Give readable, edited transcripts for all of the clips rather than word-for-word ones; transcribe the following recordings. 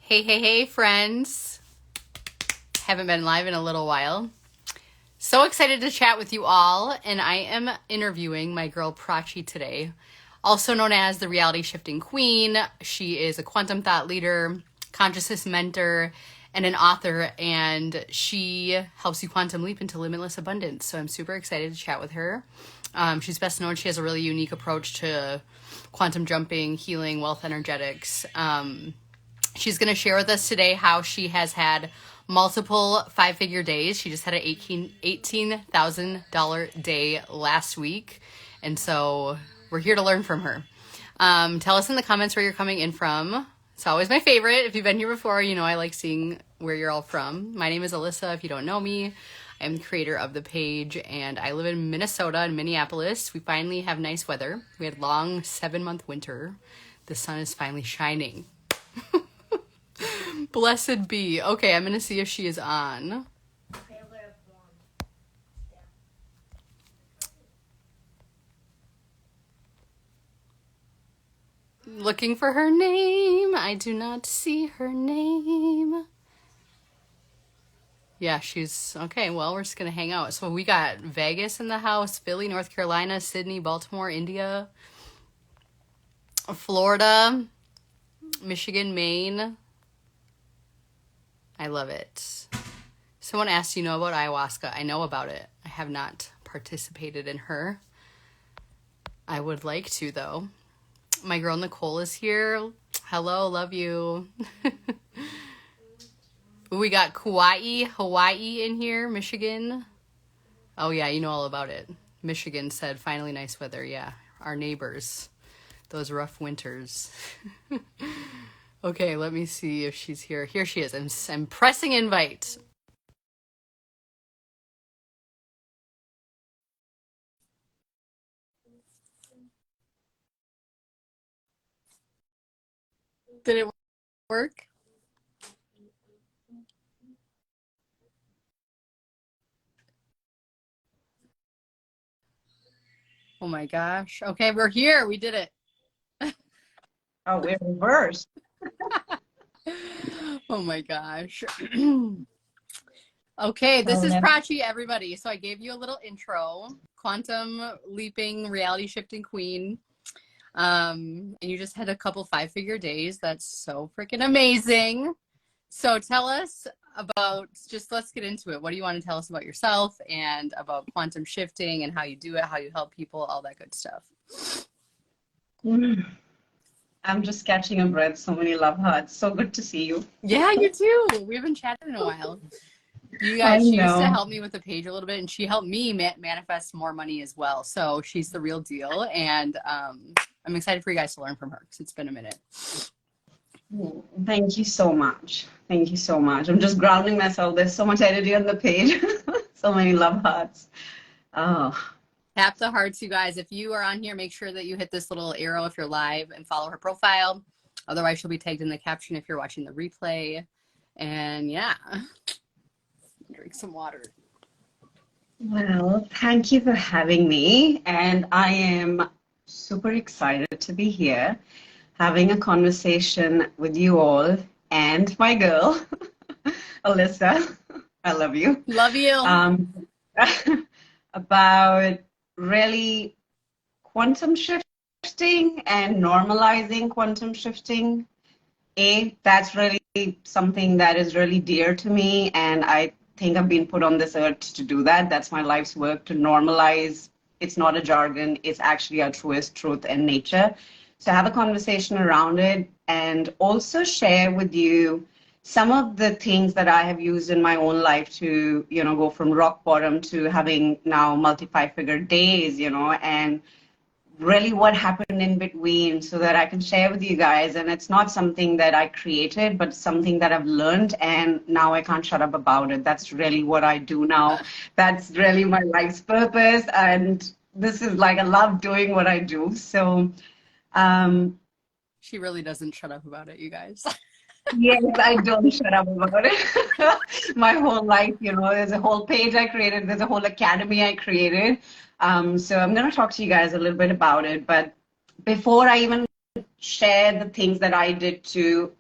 Hey, friends. Haven't been live in a little while. So excited to chat with you all, and I am interviewing my girl Prachi today, also known as the Reality Shifting Queen. She is a quantum thought leader, consciousness mentor, and an author, and she helps you quantum leap into limitless abundance. So I'm super excited to chat with her. She's best known, she has a really unique approach to quantum jumping, healing, wealth energetics. She's going to share with us today how she has had multiple five-figure days. She just had an $18,000 day last week. And so we're here to learn from her. Tell us in the comments where you're coming in from. It's always my favorite. If you've been here before, you know I like seeing where you're all from. My name is Alyssa, if you don't know me. I'm the creator of the page, and I live in Minnesota, in Minneapolis. We finally have nice weather. We had a long 7-month winter. The sun is finally shining. Blessed be. Okay, I'm going to see if she is on. Looking for her name. I do not see her name. Yeah, she's... Okay, well, we're just going to hang out. So we got Vegas in the house, Philly, North Carolina, Sydney, Baltimore, India, Florida, Michigan, Maine. I love it. Someone asked, you know about ayahuasca? I know about it. I have not participated in her. I would like to, though. My girl Nicole is here. Hello, love you. We got Kauai, Hawaii in here, Michigan. Oh, yeah, you know all about it. Michigan said, finally nice weather. Yeah, our neighbors. Those rough winters. Okay, let me see if she's here. Here she is. I'm pressing invite. Did it work? Oh my gosh. Okay, we're here. We did it. Oh, we're reversed. Oh my gosh. Okay, this is Prachi, everybody. So I gave you a little intro. Quantum leaping, reality shifting queen. And you just had a couple five-figure days. That's so freaking amazing. So tell us about, just let's get into it. What do you want to tell us about yourself and about quantum shifting and how you do it, how you help people, all that good stuff? I'm just catching a breath. So many love hearts. So good to see you. Yeah, you too. We haven't chatted in a while. You guys, she used to help me with the page a little bit, and she helped me manifest more money as well. So she's the real deal, and I'm excited for you guys to learn from her because it's been a minute. Thank you so much. Thank you so much. I'm just grounding myself. There's so much energy on the page. So many love hearts. Oh. Tap the hearts, you guys. If you are on here, make sure that you hit this little arrow if you're live and follow her profile. Otherwise, she'll be tagged in the caption if you're watching the replay. And yeah, drink some water. Well, thank you for having me. And I am super excited to be here having a conversation with you all and my girl, Alyssa. I love you. Love you. About really quantum shifting and normalizing quantum shifting. That's really something that is really dear to me, and I think I've been put on this earth to do that. That's my life's work, to normalize. It's not a jargon, it's actually our truest truth and nature. So have a conversation around it and also share with you some of the things that I have used in my own life to, go from rock bottom to having now multi-five-figure days, and really what happened in between so that I can share with you guys. And it's not something that I created, but something that I've learned, and now I can't shut up about it. That's really what I do now. That's really my life's purpose. And this is like, I love doing what I do. So she really doesn't shut up about it, you guys. Yes, I don't shut up about it. My whole life, there's a whole page I created, there's a whole academy I created. So I'm going to talk to you guys a little bit about it. But before I even share the things that I did to,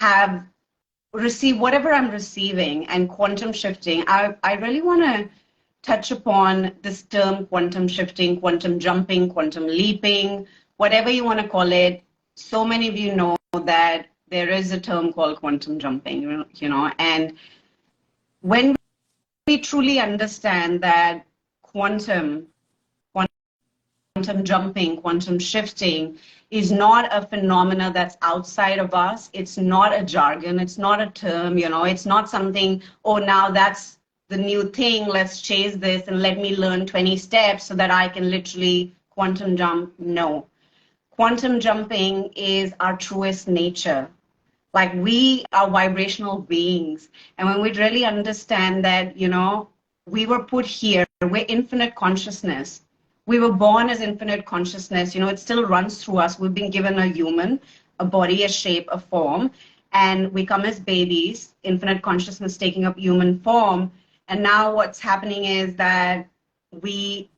have received whatever I'm receiving and quantum shifting, I really want to touch upon this term quantum shifting, quantum jumping, quantum leaping, whatever you want to call it. So many of you know that there is a term called quantum jumping, and when we truly understand that quantum jumping, quantum shifting is not a phenomena that's outside of us. It's not a jargon. It's not a term, it's not something, oh, now that's the new thing. Let's chase this and let me learn 20 steps so that I can literally quantum jump. No. Quantum jumping is our truest nature. Like, we are vibrational beings. And when we really understand that, we were put here, we're infinite consciousness. We were born as infinite consciousness. It still runs through us. We've been given a human, a body, a shape, a form. And we come as babies, infinite consciousness taking up human form. And now what's happening is that we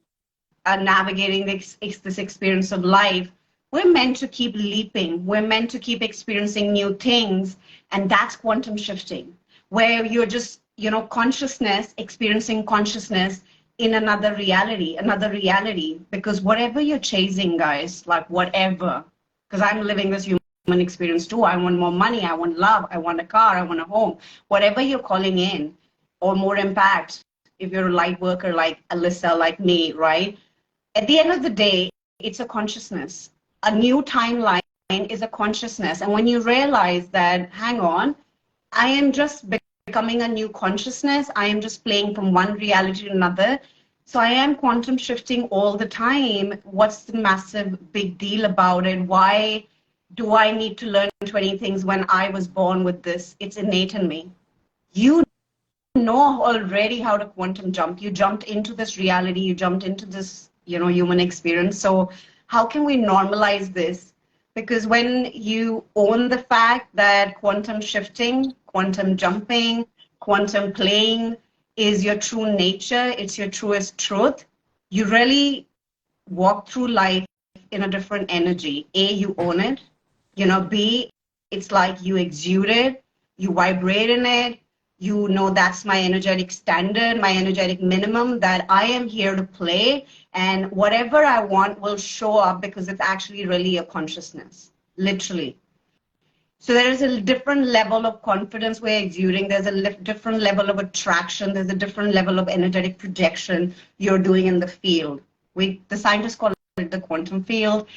are navigating this experience of life. We're meant to keep leaping. We're meant to keep experiencing new things. And that's quantum shifting, where you're just, consciousness, experiencing consciousness in another reality, because whatever you're chasing, guys, like whatever, because I'm living this human experience too. I want more money. I want love. I want a car. I want a home. Whatever you're calling in, or more impact, if you're a light worker like Alyssa, like me, right? At the end of the day, it's a consciousness. A new timeline is a consciousness. And when you realize that, hang on, I am just becoming a new consciousness. I am just playing from one reality to another. So I am quantum shifting all the time. What's the massive big deal about it? Why do I need to learn 20 things when I was born with this? It's innate in me. You know already how to quantum jump. You jumped into this reality. You jumped into this, human experience. So how can we normalize this? Because when you own the fact that quantum shifting, quantum jumping, quantum playing is your true nature, it's your truest truth, you really walk through life in a different energy. A, you own it. B, it's like you exude it, you vibrate in it. That's my energetic standard, my energetic minimum, that I am here to play, and whatever I want will show up because it's actually really a consciousness, literally. So there is a different level of confidence we're exuding. There's a different level of attraction. There's a different level of energetic projection you're doing in the field. The scientists call it the quantum field.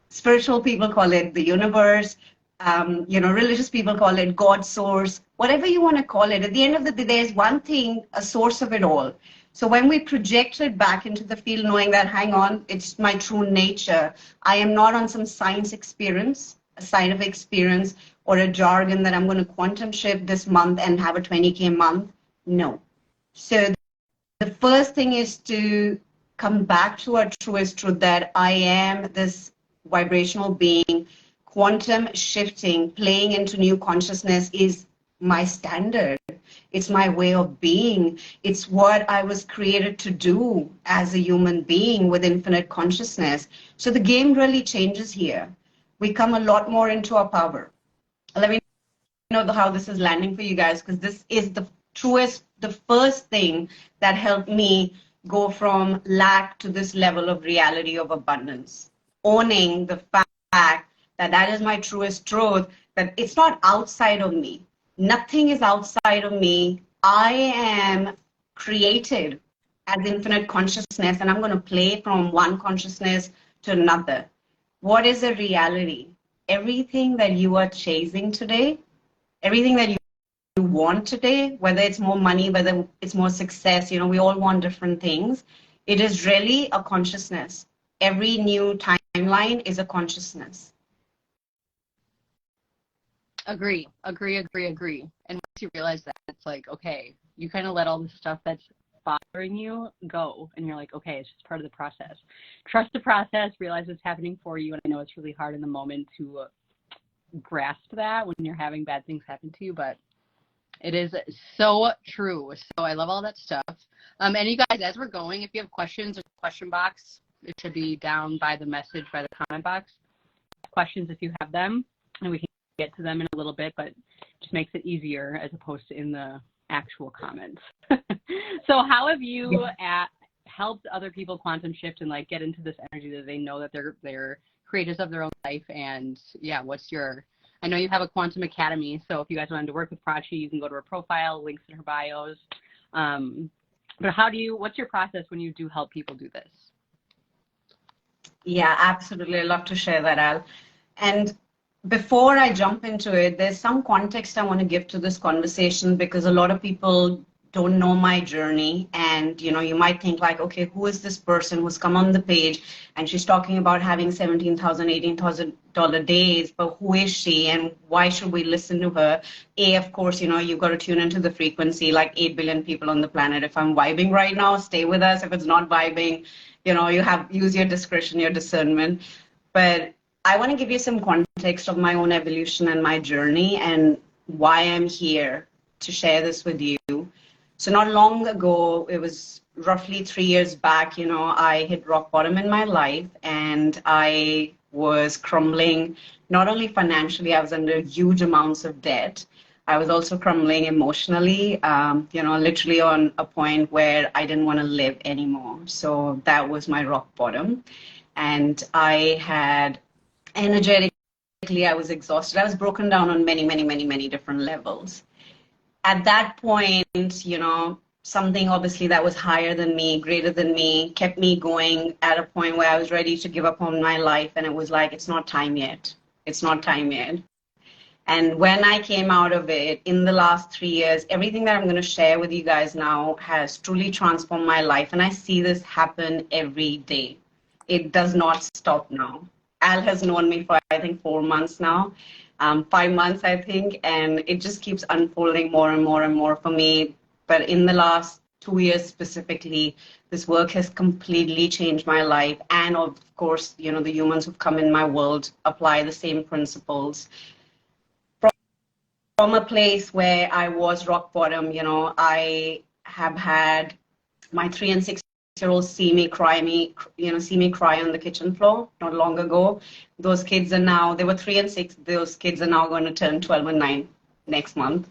Spiritual people call it the universe. Religious people call it God source, whatever you want to call it. At the end of the day, there's one thing, a source of it all. So when we project it back into the field, knowing that, hang on, it's my true nature. I am not on some science experience, a scientific experience, or a jargon that I'm going to quantum shift this month and have a 20K month. No. So the first thing is to come back to our truest truth, that I am this vibrational being. Quantum shifting, playing into new consciousness is my standard. It's my way of being. It's what I was created to do as a human being with infinite consciousness. So the game really changes here. We come a lot more into our power. Let me know how this is landing for you guys, because this is the first thing that helped me go from lack to this level of reality of abundance. Owning the fact that is my truest truth, that it's not outside of me. Nothing is outside of me. I am created as infinite consciousness, and I'm going to play from one consciousness to another. What is a reality? Everything that you are chasing today, everything that you want today, whether it's more money, whether it's more success, we all want different things. It is really a consciousness. Every new timeline is a consciousness. Agree. And once you realize that, it's like, okay, you kind of let all the stuff that's bothering you go, and you're like, okay, it's just part of the process. Trust the process, realize what's happening for you, and I know it's really hard in the moment to grasp that when you're having bad things happen to you, but it is so true. So I love all that stuff. And you guys, as we're going, if you have questions, there's a question box. It should be down by the comment box. Questions if you have them, and we can get to them in a little bit, but just makes it easier as opposed to in the actual comments. So how have you helped other people quantum shift and like get into this energy that they know that they're creators of their own life? And yeah, I know you have a quantum academy, so if you guys wanted to work with Prachi, you can go to her profile, links in her bios. But what's your process when you do help people do this? Yeah, absolutely. I'd love to share that, Al. And before I jump into it, there's some context I want to give to this conversation because a lot of people don't know my journey. And, you might think like, okay, who is this person who's come on the page and she's talking about having $17,000, $18,000 days, but who is she and why should we listen to her? Of course, you've got to tune into the frequency, like 8 billion people on the planet. If I'm vibing right now, stay with us. If it's not vibing, use your discretion, your discernment. But I want to give you some context of my own evolution and my journey and why I'm here to share this with you. So not long ago, it was roughly 3 years back, I hit rock bottom in my life and I was crumbling, not only financially, I was under huge amounts of debt. I was also crumbling emotionally, literally on a point where I didn't want to live anymore. So that was my rock bottom. And I had energetically, I was exhausted. I was broken down on many, many, many, many different levels. At that point, something obviously that was higher than me, greater than me, kept me going at a point where I was ready to give up on my life. And it was like, it's not time yet. It's not time yet. And when I came out of it in the last 3 years, everything that I'm going to share with you guys now has truly transformed my life. And I see this happen every day. It does not stop now. Al has known me for, I think, 4 months now. 5 months, I think, and it just keeps unfolding more and more and more for me. But in the last 2 years specifically, this work has completely changed my life. And of course, the humans who've come in my world apply the same principles. From a place where I was rock bottom, I have had my 3 and 6-year-olds see me cry on the kitchen floor not long ago. Those kids are now, they were 3 and 6, those kids are now going to turn 12 and 9 next month.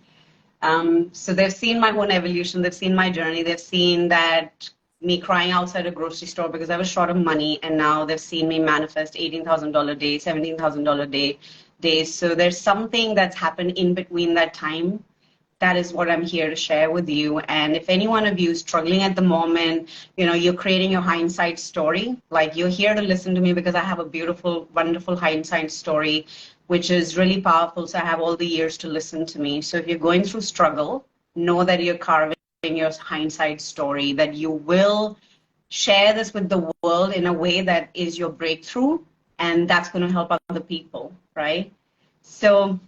So they've seen my own evolution, they've seen my journey, they've seen that me crying outside a grocery store because I was short of money, and now they've seen me manifest $18,000 a day, $17,000 a day days. So there's something that's happened in between that time. That is what I'm here to share with you. And if any one of you is struggling at the moment, you're creating your hindsight story, like you're here to listen to me because I have a beautiful, wonderful hindsight story, which is really powerful. So I have all the years to listen to me. So if you're going through struggle, know that you're carving your hindsight story, that you will share this with the world in a way that is your breakthrough. And that's going to help other people, right? So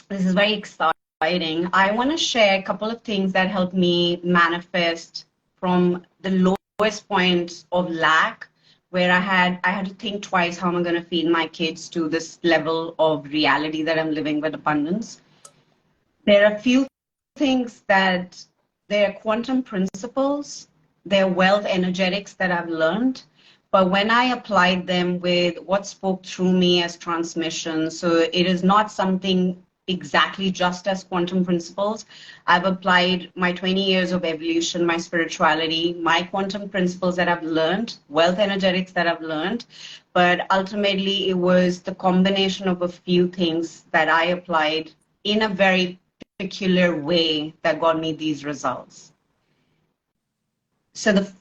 this is very exciting. I want to share a couple of things that helped me manifest from the lowest point of lack, where I had to think twice, how am I going to feed my kids, to this level of reality that I'm living with abundance. There are a few things that they're quantum principles, they're wealth energetics that I've learned. But when I applied them with what spoke through me as transmission, so it is not something exactly just as quantum principles. I've applied my 20 years of evolution, my spirituality, my quantum principles that I've learned, wealth energetics that I've learned. But ultimately, it was the combination of a few things that I applied in a very particular way that got me these results. So the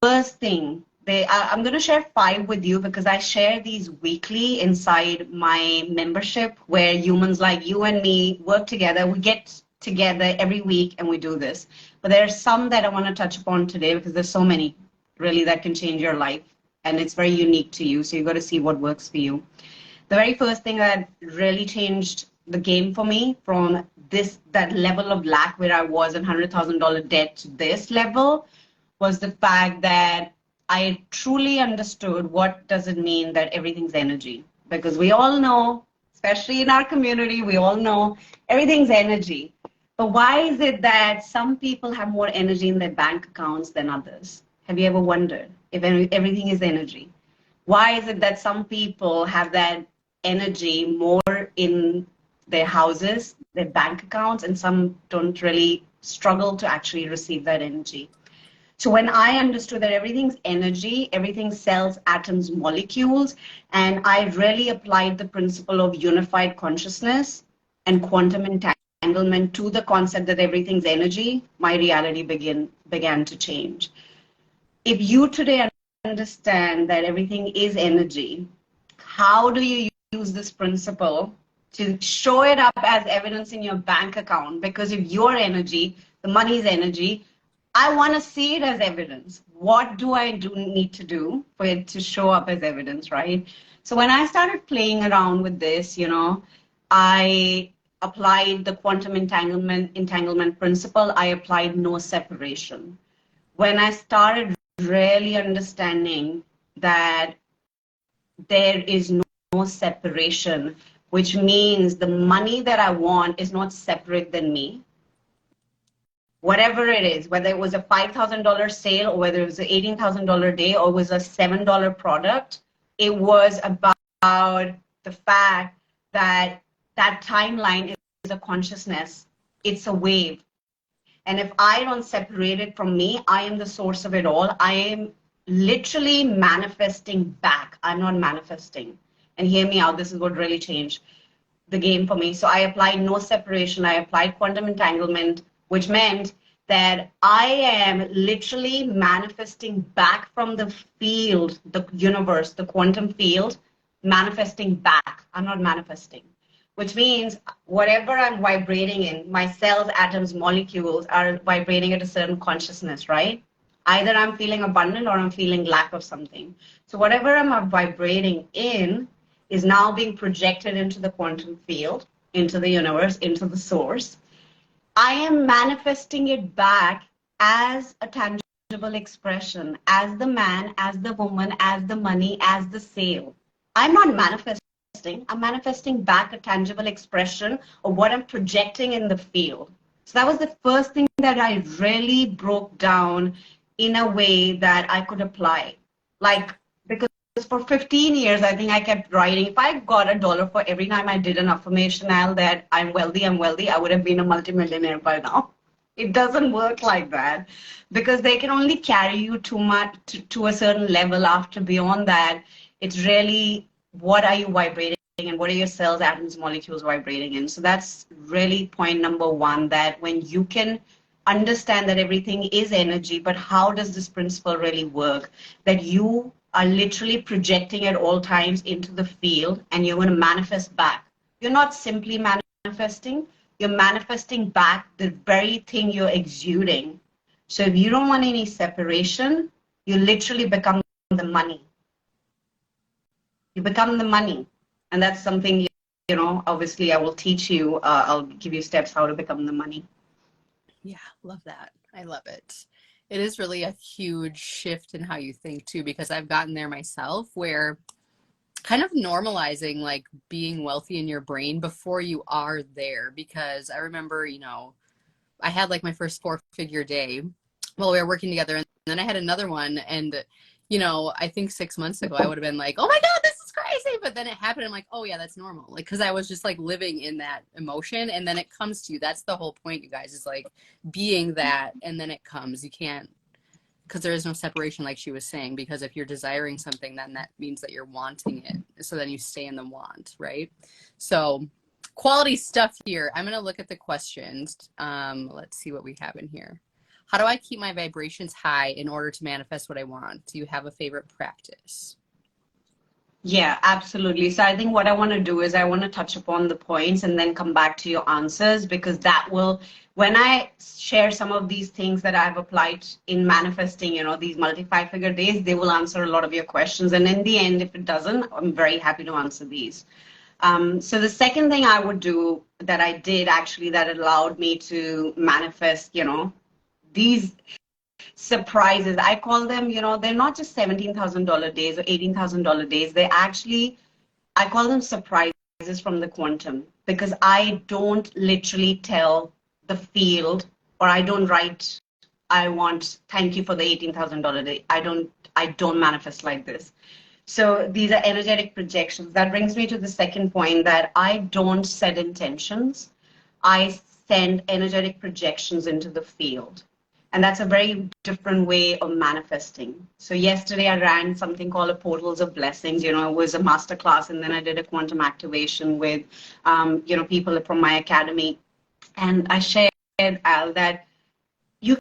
first thing, I'm going to share 5 with you because I share these weekly inside my membership, where humans like you and me work together. We get together every week and we do this. But there are some that I want to touch upon today because there's so many really that can change your life, and it's very unique to you. So you've got to see what works for you. The very first thing that really changed the game for me from that level of lack where I was in $100,000 debt to this level was the fact that I truly understood what does it mean that everything's energy. Because we all know, especially in our community, we all know everything's energy. But why is it that some people have more energy in their bank accounts than others? Have you ever wondered if everything is energy? Why is it that some people have that energy more in their houses their bank accounts, and some don't really struggle to actually receive that energy. So when I understood that everything's energy, everything cells, atoms, molecules, and I really applied the principle of unified consciousness and quantum entanglement to the concept that everything's energy, my reality began to change. If you today understand that everything is energy, how do you use this principle to show it up as evidence in your bank account? Because if your energy, the money's energy, I want to see it as evidence. What do I need to do for it to show up as evidence, right? So when I started playing around with this, I applied the quantum entanglement principle. I applied no separation. When I started really understanding that there is no separation, which means the money that I want is not separate than me. Whatever it is, whether it was a $5,000 sale or whether it was an $18,000 day or it was a $7 product, it was about the fact that that timeline is a consciousness. It's a wave. And if I don't separate it from me, I am the source of it all. I am literally manifesting back. I'm not manifesting. And hear me out, this is what really changed the game for me. So I applied no separation. I applied quantum entanglement, which meant that I am literally manifesting back from the field, the universe, the quantum field, manifesting back. I'm not manifesting, which means whatever I'm vibrating in, my cells, atoms, molecules are vibrating at a certain consciousness, right? Either I'm feeling abundant or I'm feeling lack of something. So whatever I'm vibrating in is now being projected into the quantum field, into the universe, into the source. I am manifesting it back as a tangible expression, as the man, as the woman, as the money, as the sale. I'm not manifesting. I'm manifesting back a tangible expression of what I'm projecting in the field. So that was the first thing that I really broke down in a way that I could apply. Like, because for 15 years, I think I kept writing. If I got $1 for every time I did an affirmation out that I'm wealthy, I would have been a multimillionaire by now. It doesn't work like that because they can only carry you too much to a certain level. After beyond that, it's really what are you vibrating and what are your cells, atoms, molecules vibrating in. So that's really point number one, that when you can understand that everything is energy, but how does this principle really work? That you are literally projecting at all times into the field and you're going to manifest back. You're not simply manifesting, you're manifesting back the very thing you're exuding. So if you don't want any separation, you literally become the money. You become the money. And that's something, obviously I will teach you, I'll give you steps how to become the money. Yeah, love that. I love it. It is really a huge shift in how you think too, because I've gotten there myself where kind of normalizing like being wealthy in your brain before you are there. Because I remember, I had like my first 4-figure day while we were working together, and then I had another one, and I think 6 months ago I would have been like, oh my God, this is crazy. But then it happened. I'm like, oh yeah, that's normal. Like, cause I was just like living in that emotion, and then it comes to you. That's the whole point, you guys, is like being that, and then it comes. You can't, because there is no separation, like she was saying, because if you're desiring something, then that means that you're wanting it. So then you stay in the want, right? So quality stuff here. I'm going to look at the questions. Let's see what we have in here. How do I keep my vibrations high in order to manifest what I want? Do you have a favorite practice? Yeah, absolutely. So I think what I want to do is I want to touch upon the points and then come back to your answers, because that will, when I share some of these things that I've applied in manifesting, these multi-5-figure days, they will answer a lot of your questions. And in the end, if it doesn't, I'm very happy to answer these. So the second thing I would do that I did actually that allowed me to manifest, these surprises, I call them, they're not just $17,000 days or $18,000 days. They actually, I call them surprises from the quantum, because I don't literally tell the field, or I don't write, thank you for the $18,000 day. I don't manifest like this. So these are energetic projections. That brings me to the second point, that I don't set intentions. I send energetic projections into the field. And that's a very different way of manifesting. So yesterday I ran something called a Portals of Blessings. It was a masterclass, and then I did a quantum activation with, people from my academy. And I shared, Al, that you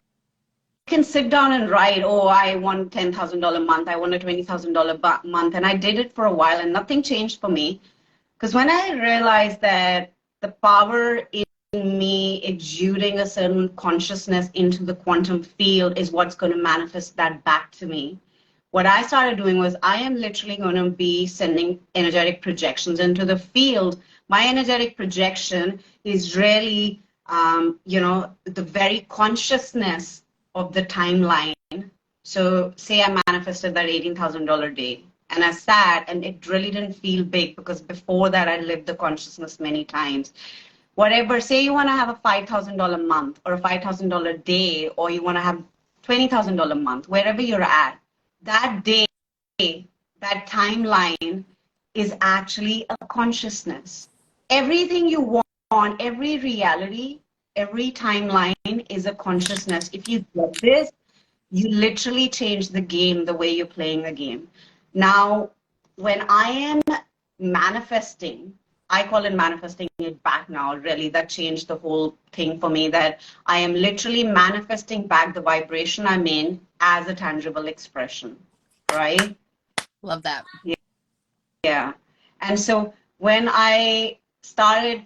can sit down and write, oh, I want $10,000 a month, I want a $20,000 month. And I did it for a while, and nothing changed for me. Because when I realized that the power in me exuding a certain consciousness into the quantum field is what's going to manifest that back to me, what I started doing was I am literally going to be sending energetic projections into the field. My energetic projection is really, the very consciousness of the timeline. So say I manifested that $18,000 day, and I sat, and it really didn't feel big because before that I lived the consciousness many times. Whatever, say you want to have a $5,000 month or a $5,000 day, or you want to have $20,000 month, wherever you're at, that day, that timeline is actually a consciousness. Everything you want, every reality, every timeline is a consciousness. If you get this, you literally change the game the way you're playing the game. Now, when I am manifesting, I call it manifesting it back now, really. That changed the whole thing for me, that I am literally manifesting back the vibration I'm in as a tangible expression, right? Love that. Yeah. And so when I started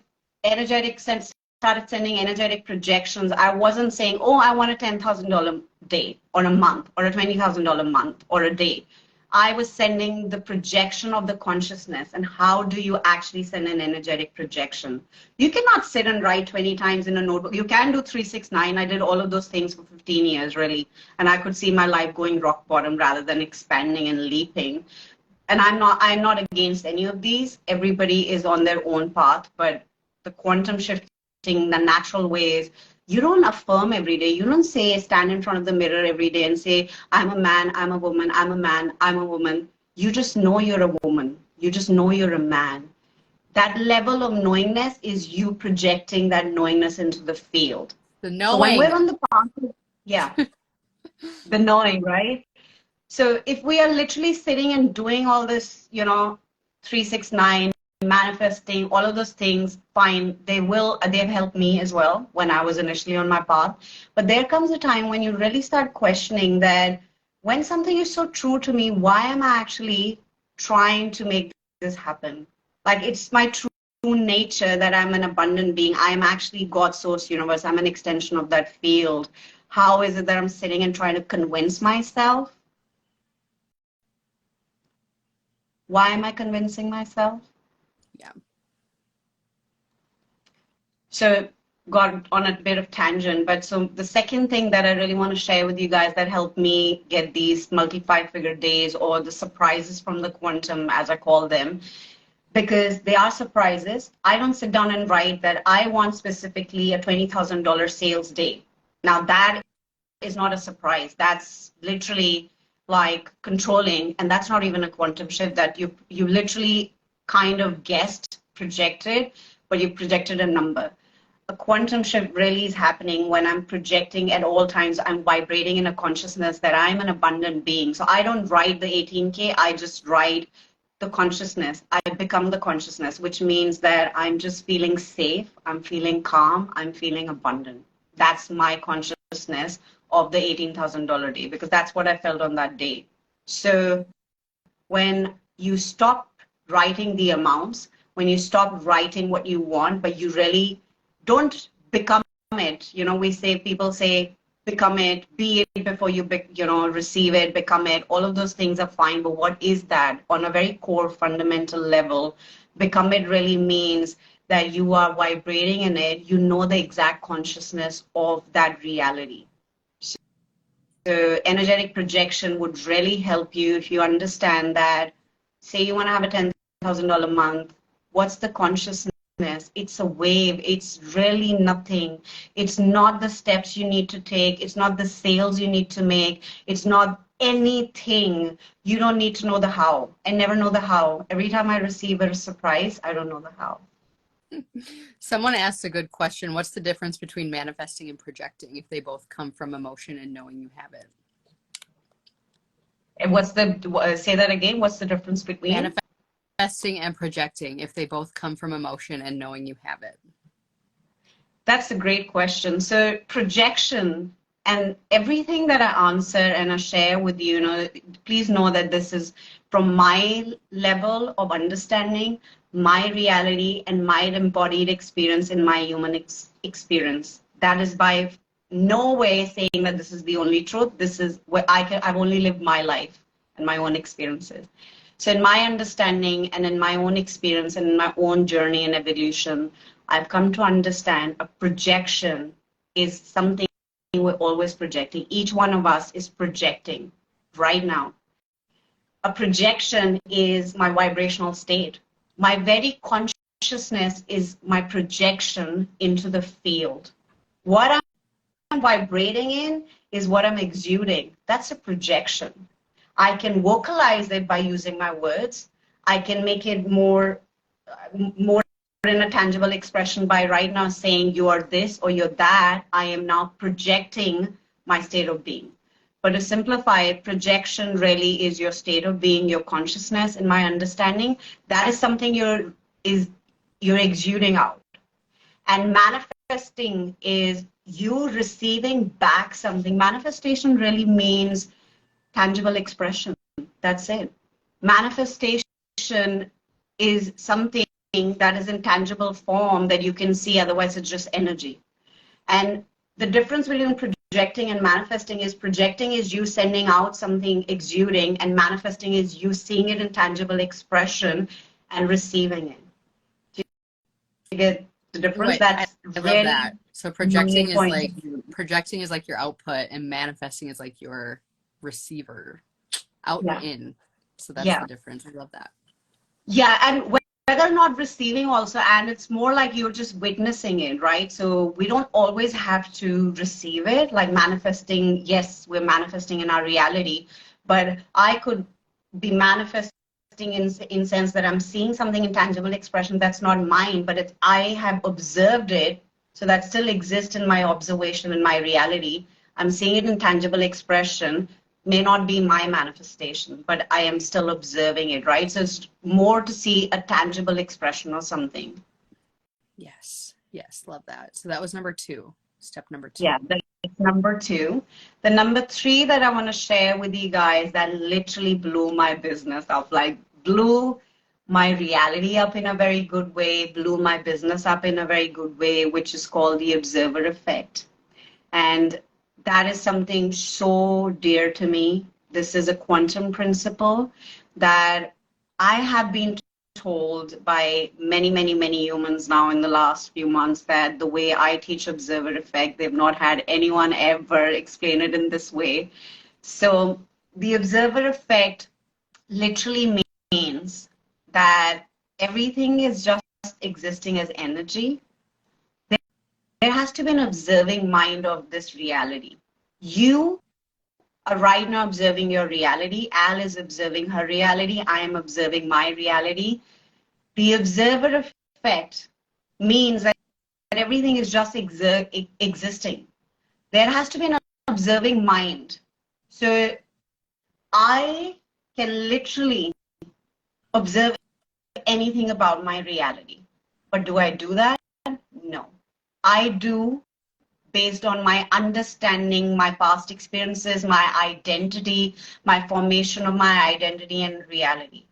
sending energetic projections, I wasn't saying, oh, I want a $10,000 day or a month or a $20,000 month or a day. I was sending the projection of the consciousness. And how do you actually send an energetic projection? You cannot sit and write 20 times in a notebook. You can do 369. I did all of those things for 15 years, really. And I could see my life going rock bottom rather than expanding and leaping. And I'm not against any of these. Everybody is on their own path, but the quantum shifting, the natural ways, you don't affirm every day. You don't stand in front of the mirror every day and say, I'm a man, I'm a woman, I'm a man, I'm a woman. You just know you're a woman. You just know you're a man. That level of knowingness is you projecting that knowingness into the field. The knowing. So when we're on the path, yeah, the knowing, right? So if we are literally sitting and doing all this, 369, manifesting, all of those things, fine, they've helped me as well when I was initially on my path. But there comes a time when you really start questioning that when something is so true to me, why am I actually trying to make this happen? Like, it's my true nature that I'm an abundant being. I am actually God's source universe. I'm an extension of that field. How is it that I'm sitting and trying to convince myself? Why am I convincing myself? Yeah. So got on a bit of tangent, but so the second thing that I really want to share with you guys that helped me get these multi-5-figure days, or the surprises from the quantum, as I call them, because they are surprises. I don't sit down and write that I want specifically a $20,000 sales day. Now that is not a surprise. That's literally like controlling, and that's not even a quantum shift. That you literally kind of guessed, projected, but you projected a number. A quantum shift really is happening when I'm projecting at all times. I'm vibrating in a consciousness that I'm an abundant being. So I don't write the 18K, I just write the consciousness. I become the consciousness, which means that I'm just feeling safe, I'm feeling calm, I'm feeling abundant. That's my consciousness of the $18,000 day, because that's what I felt on that day. So when you stop writing the amounts, when you stop writing what you want, but you really don't become it, people say, become it, be it before you, receive it, become it. All of those things are fine, but what is that on a very core fundamental level? Become it really means that you are vibrating in it. You know the exact consciousness of that reality. So energetic projection would really help you if you understand that. Say you want to have a $10,000 month. What's the consciousness? It's a wave. It's really nothing. It's not the steps you need to take. It's not the sales you need to make. It's not anything. You don't need to know the how. I never know the how. Every time I receive a surprise, I don't know the how. Someone asked a good question. What's the difference between manifesting and projecting if they both come from emotion and knowing you have it? And say that again, what's the difference between? Manifesting and projecting if they both come from emotion and knowing you have it. That's a great question. So projection and everything that I answer and I share with you, please know that this is from my level of understanding, my reality, and my embodied experience in my human experience. That is by no way saying that this is the only truth. This is where I've only lived my life and my own experiences. So in my understanding and in my own experience and in my own journey and evolution, I've come to understand a projection is something we're always projecting. Each one of us is projecting right now. A projection is my vibrational state. My very consciousness is my projection into the field. What I'm vibrating in is what I'm exuding. That's a projection. I can vocalize it by using my words. I can make it more in a tangible expression by right now saying you are this or you're that. I am now projecting my state of being. But to simplify it, projection really is your state of being, your consciousness, in my understanding. That is something you're exuding out. And manifesting is you receiving back something. Manifestation really means tangible expression. That's it. Manifestation is something that is in tangible form that you can see, otherwise it's just energy. And the difference between projecting and manifesting is projecting is you sending out something exuding, and manifesting is you seeing it in tangible expression and receiving it. Do you get the difference? I love that. So projecting is like your output, and manifesting is like your receiver, out and in. So that's the difference. I love that. Yeah, and whether or not receiving also, and it's more like you're just witnessing it, right? So we don't always have to receive it. Like manifesting, yes, we're manifesting in our reality, but I could be manifesting in sense that I'm seeing something in tangible expression that's not mine, but I have observed it, so that still exists in my observation in my reality. I'm seeing it in tangible expression. May not be my manifestation, but I am still observing it, right? So it's more to see a tangible expression or something. Yes, love that. So that was number 2, step number 2. Yeah, that's number 2. The number 3 that I want to share with you guys that literally blew my business up, like blew my reality up in a very good way, blew my business up in a very good way, which is called the Observer Effect. And that is something so dear to me. This is a quantum principle that I have been told by many, many, many humans now in the last few months that the way I teach Observer Effect, they've not had anyone ever explain it in this way. So the Observer Effect literally means that everything is just existing as energy. There has to be an observing mind of this reality. You are right now observing your reality. Al is observing her reality. I am observing my reality. The observer effect means that everything is just existing. There has to be an observing mind. So I can literally observe anything about my reality. But do I do that? No. I do based on my understanding, my past experiences, my identity, my formation of my identity and reality.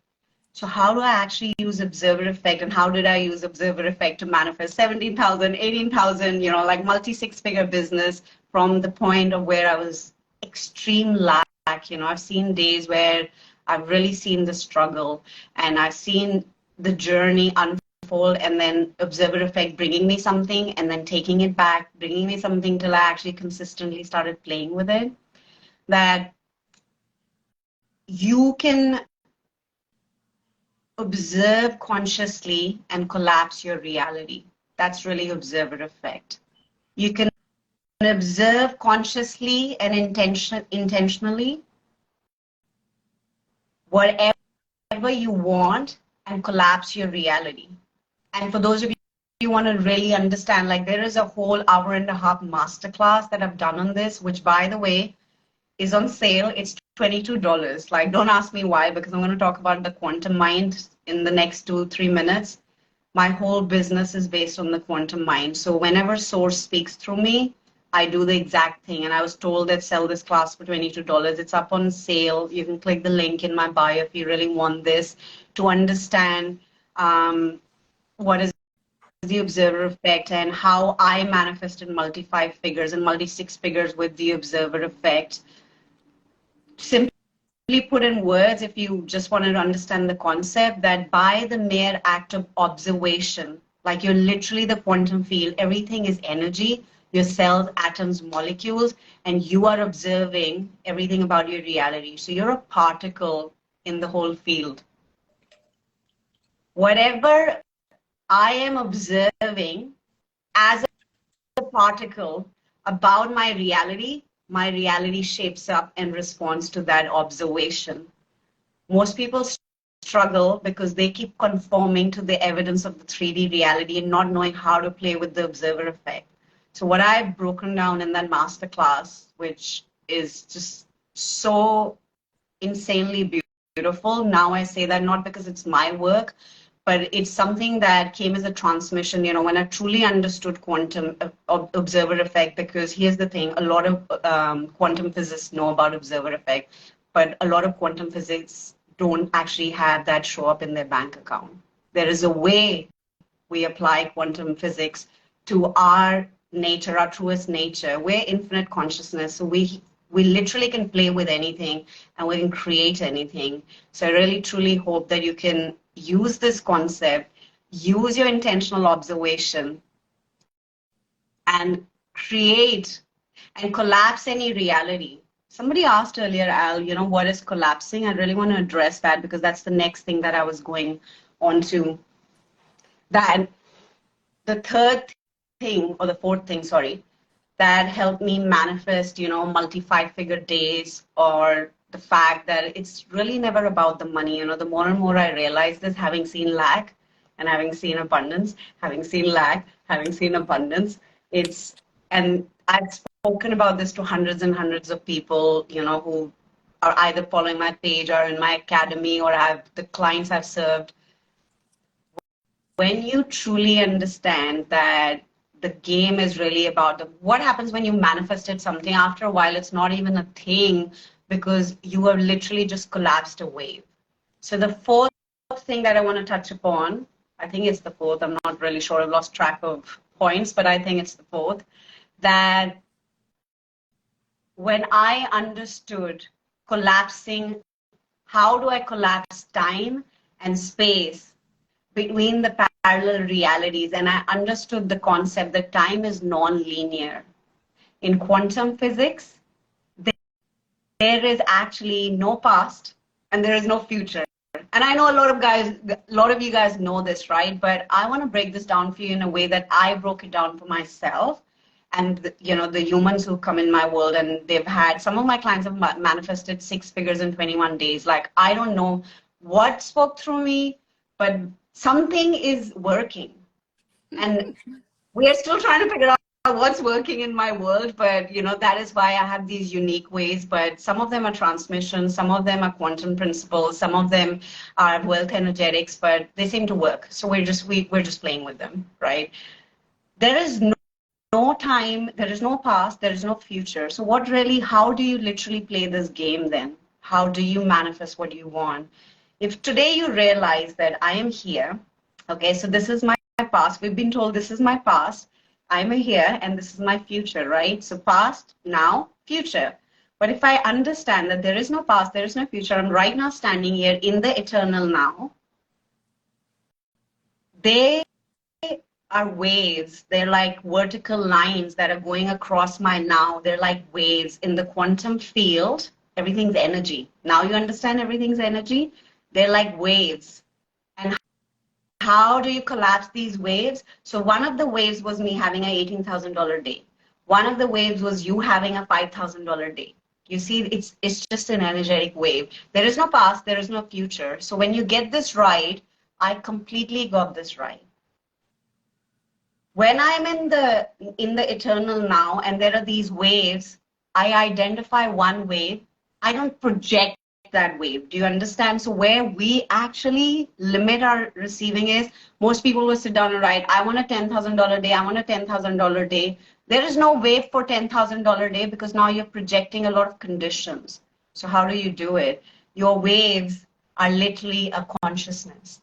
So how do I actually use Observer Effect, and how did I use Observer Effect to manifest 17,000, 18,000, like multi-6-figure business from the point of where I was extreme lack. I've seen days where I've really seen the struggle, and I've seen the journey unfold, and then Observer Effect bringing me something and then taking it back, bringing me something till I actually consistently started playing with it. That you can observe consciously and collapse your reality. That's really Observer Effect. You can observe consciously and intentionally whatever you want and collapse your reality. And for those of you want to really understand, like there is a whole hour-and-a-half masterclass that I've done on this, which by the way is on sale. It's $22. Like, don't ask me why, because I'm going to talk about the quantum mind in the next 2-3 minutes. My whole business is based on the quantum mind. So whenever source speaks through me, I do the exact thing. And I was told that sell this class for $22. It's up on sale. You can click the link in my bio if you really want this to understand what is the observer effect and how I manifested multi-5 figures and multi-6 figures with the observer effect. Simply put in words, if you just wanted to understand the concept, that by the mere act of observation, like you're literally the quantum field, everything is energy, your cells, atoms, molecules, and you are observing everything about your reality. So you're a particle in the whole field. Whatever I am observing as a particle about my reality shapes up and responds to that observation. Most people struggle because they keep conforming to the evidence of the 3D reality and not knowing how to play with the observer effect. So what I've broken down in that masterclass, which is just so insanely beautiful. Now I say that not because it's my work, but it's something that came as a transmission, you know, when I truly understood quantum observer effect, because here's the thing, a lot of quantum physicists know about observer effect, but a lot of quantum physics don't actually have that show up in their bank account. There is a way we apply quantum physics to our nature, our truest nature. We're infinite consciousness, so we literally can play with anything and we can create anything. So I really truly hope that you can use this concept, use your intentional observation, and create and collapse any reality. Somebody asked earlier, Al, you know, what is collapsing? I really want to address that because that's the next thing that I was going on to. That the third thing, or the fourth thing, sorry, that helped me manifest, you know, multi-5-figure days, or the fact that it's really never about the money. You know, the more and more I realize this, having seen lack and having seen abundance, having seen lack, having seen abundance, and I've spoken about this to hundreds and hundreds of people, you know, who are either following my page or in my academy, or the clients I've served. When you truly understand that the game is really about what happens when you manifested something, after a while, it's not even a thing because you have literally just collapsed a wave. So the fourth thing that I want to touch upon, I think it's the fourth, I'm not really sure, I've lost track of points, but I think it's the fourth, that when I understood collapsing, how do I collapse time and space between the parallel realities, and I understood the concept that time is non-linear. In quantum physics, there is actually no past and there is no future. And I know a lot of you guys know this, right? But I want to break this down for you in a way that I broke it down for myself. And, you know, the humans who come in my world, and they've had, some of my clients have manifested 6 figures in 21 days. Like, I don't know what spoke through me, but something is working. And we are still trying to figure out what's working in my world, but, you know, that is why I have these unique ways. But some of them are transmission, some of them are quantum principles, some of them are wealth energetics, but they seem to work. So we're just playing with them, right? There is no time, there is no past, there is no future. So how do you literally play this game then? How do you manifest what you want? If today you realize that I am here, okay, so this is my past. We've been told this is my past. I'm here and this is my future, right? So past, now, future. But if I understand that there is no past, there is no future, I'm right now standing here in the eternal now, they are waves. They're like vertical lines that are going across my now. They're like waves in the quantum field. Everything's energy. Now you understand everything's energy? They're like waves. And how do you collapse these waves? So one of the waves was me having an $18,000 day. One of the waves was you having a $5,000 day. You see, it's just an energetic wave. There is no past, there is no future. So when you get this right, I completely got this right. When I'm in the eternal now and there are these waves, I identify one wave. I don't project that wave. Do you understand? So where we actually limit our receiving is, most people will sit down and write, I want a $10,000 day, I want a $10,000 day. There is no wave for $10,000 day because now you're projecting a lot of conditions. So how do you do it? Your waves are literally a consciousness.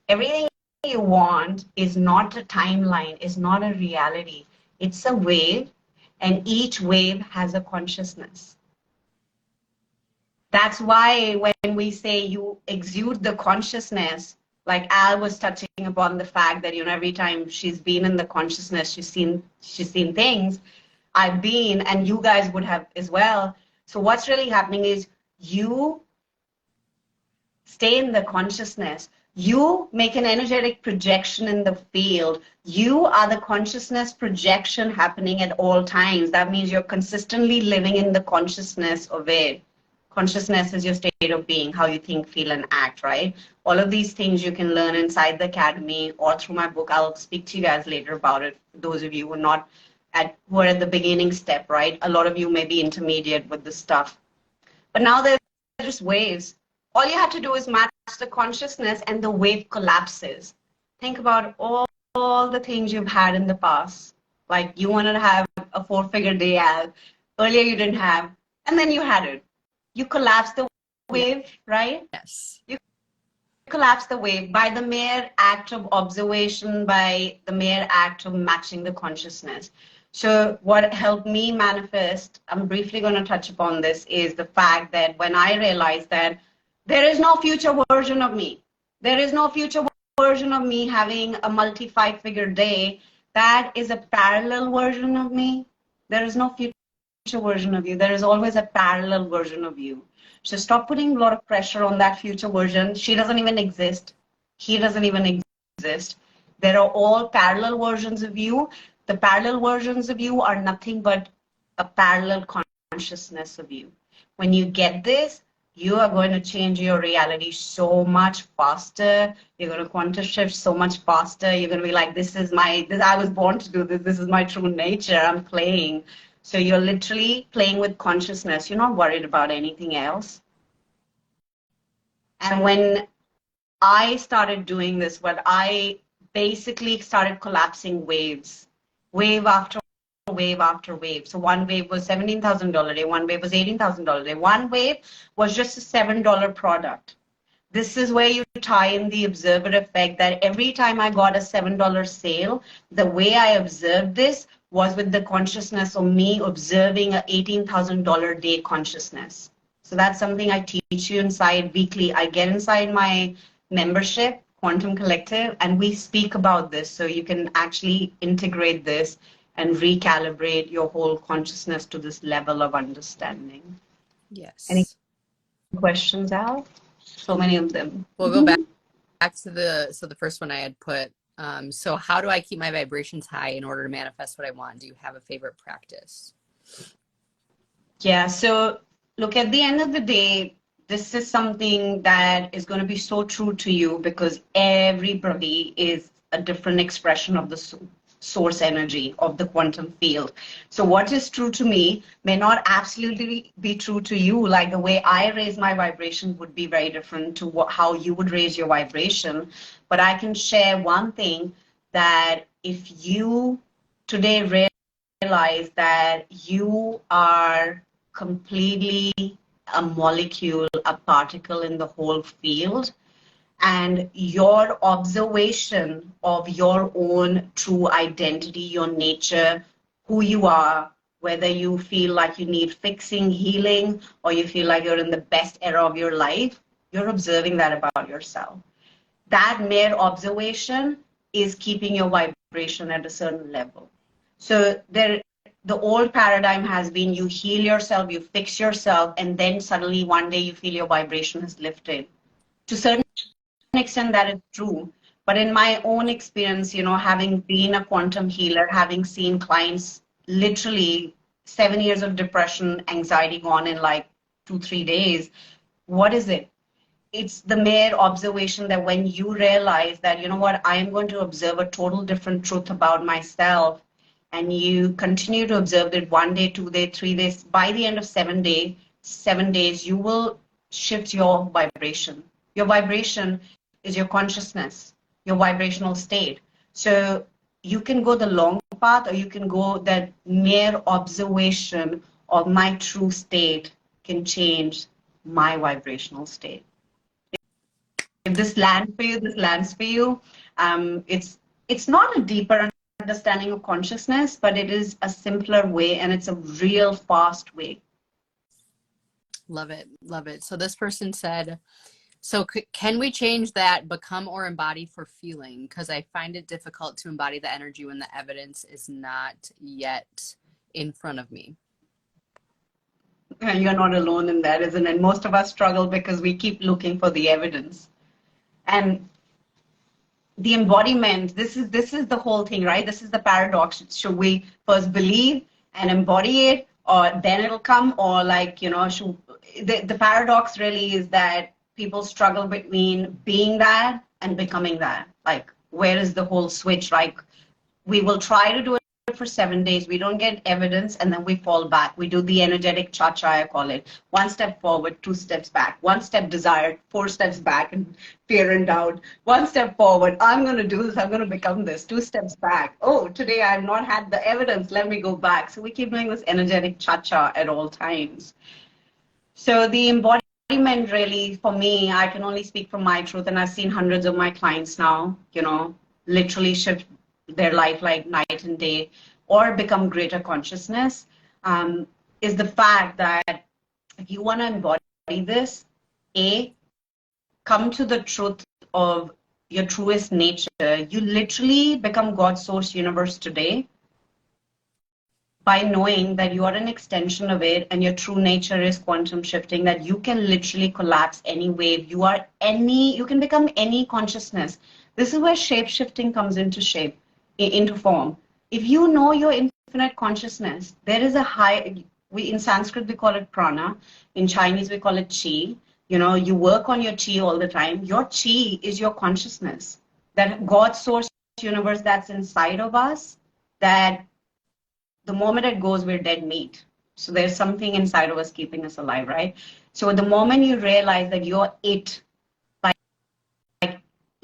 Everything you want is not a timeline, is not a reality. It's a wave, and each wave has a consciousness. That's why when we say you exude the consciousness, like Al was touching upon the fact that, every time she's been in the consciousness, she's seen things. I've been, and you guys would have as well. So what's really happening is you stay in the consciousness. You make an energetic projection in the field. You are the consciousness projection happening at all times. That means you're consistently living in the consciousness of it. Consciousness is your state of being, how you think, feel, and act, right? All of these things you can learn inside the academy or through my book. I'll speak to you guys later about it. Those of you who are at the beginning step, right? A lot of you may be intermediate with this stuff. But now they're just waves. All you have to do is match the consciousness and the wave collapses. Think about all the things you've had in the past. Like you wanted to have a 4-figure day out. Earlier you didn't have, and then you had it. You collapse the wave, right? Yes. You collapse the wave by the mere act of observation, by the mere act of matching the consciousness. So what helped me manifest, I'm briefly going to touch upon this, is the fact that when I realized that there is no future version of me, there is no future version of me having a multi-5-figure day, that is a parallel version of me. There is no future version of you. There is always a parallel version of you. So stop putting a lot of pressure on that future version. She doesn't even exist. He doesn't even exist. There are all parallel versions of you. The parallel versions of you are nothing but a parallel consciousness of you. When you get this, you are going to change your reality so much faster. You're going to quantum shift so much faster. You're going to be like, I was born to do this. This is my true nature. I'm playing. So you're literally playing with consciousness. You're not worried about anything else. And when I started doing this, what I basically started collapsing waves, wave after wave after wave. So one wave was $17,000 day, one wave was $18,000 day, one wave was just a $7 product. This is where you tie in the observer effect, that every time I got a $7 sale, the way I observed this was with the consciousness of me observing a $18,000 day consciousness. So that's something I teach you inside weekly. I get inside my membership, Quantum Collective, and we speak about this so you can actually integrate this and recalibrate your whole consciousness to this level of understanding. Yes. Any questions, Al? So many of them. We'll go back to the first one I had put. So how do I keep my vibrations high in order to manifest what I want? Do you have a favorite practice? Yeah, so look, at the end of the day, this is something that is going to be so true to you because everybody is a different expression of the source energy of the quantum field. So what is true to me may not absolutely be true to you. Like the way I raise my vibration would be very different to how you would raise your vibration. But I can share one thing, that if you today realize that you are completely a molecule, a particle in the whole field, and your observation of your own true identity, your nature, who you are, whether you feel like you need fixing, healing, or you feel like you're in the best era of your life, you're observing that about yourself. That mere observation is keeping your vibration at a certain level. So the old paradigm has been you heal yourself, you fix yourself, and then suddenly one day you feel your vibration is lifted. To certain extent that is true, but in my own experience, having been a quantum healer, having seen clients literally 7 years of depression, anxiety gone in like 2-3 days, what is it? it's the mere observation that when you realize that, you know what, I am going to observe a total different truth about myself, and you continue to observe it 1 day, 2 day, 3 days, by the end of 7 days, you will shift your vibration. Your vibration is your consciousness, your vibrational state. So you can go the long path, or you can go that mere observation of my true state can change my vibrational state. If this lands for you, this lands for you. It's not a deeper understanding of consciousness, but it is a simpler way, and it's a real fast way. Love it. Love it. So this person said, so can we change that become or embody for feeling? Because I find it difficult to embody the energy when the evidence is not yet in front of me. And you're not alone in that, isn't it? Most of us struggle because we keep looking for the evidence. And the embodiment, this is the whole thing, right? This is the paradox. Should we first believe and embody it, or then it'll come? Or like, you know, the paradox really is that people struggle between being that and becoming that. Like, where is the whole switch? Like, we will try to do it for 7 days, we don't get evidence, and then we fall back. We do the energetic cha-cha, I call it. 1 step forward, 2 steps back. 1 step desired, 4 steps back, and fear and doubt. 1 step forward, I'm going to do this, I'm going to become this. 2 steps back. Oh, today I've not had the evidence, let me go back. So we keep doing this energetic cha-cha at all times. So the embodiment really, for me, I can only speak from my truth, and I've seen hundreds of my clients now, you know, literally shift their life like night and day, or become greater consciousness, is the fact that if you want to embody this, come to the truth of your truest nature. You literally become God's source universe today by knowing that you are an extension of it, and your true nature is quantum shifting, that you can literally collapse any wave. You can become any consciousness. This is where shape shifting comes into form. If you know your infinite consciousness, there is in Sanskrit we call it prana, in Chinese we call it chi. You know, you work on your chi all the time. Your chi is your consciousness, that God source universe that's inside of us, that the moment it goes, we're dead meat. So there's something inside of us keeping us alive, right? So the moment you realize that you're it,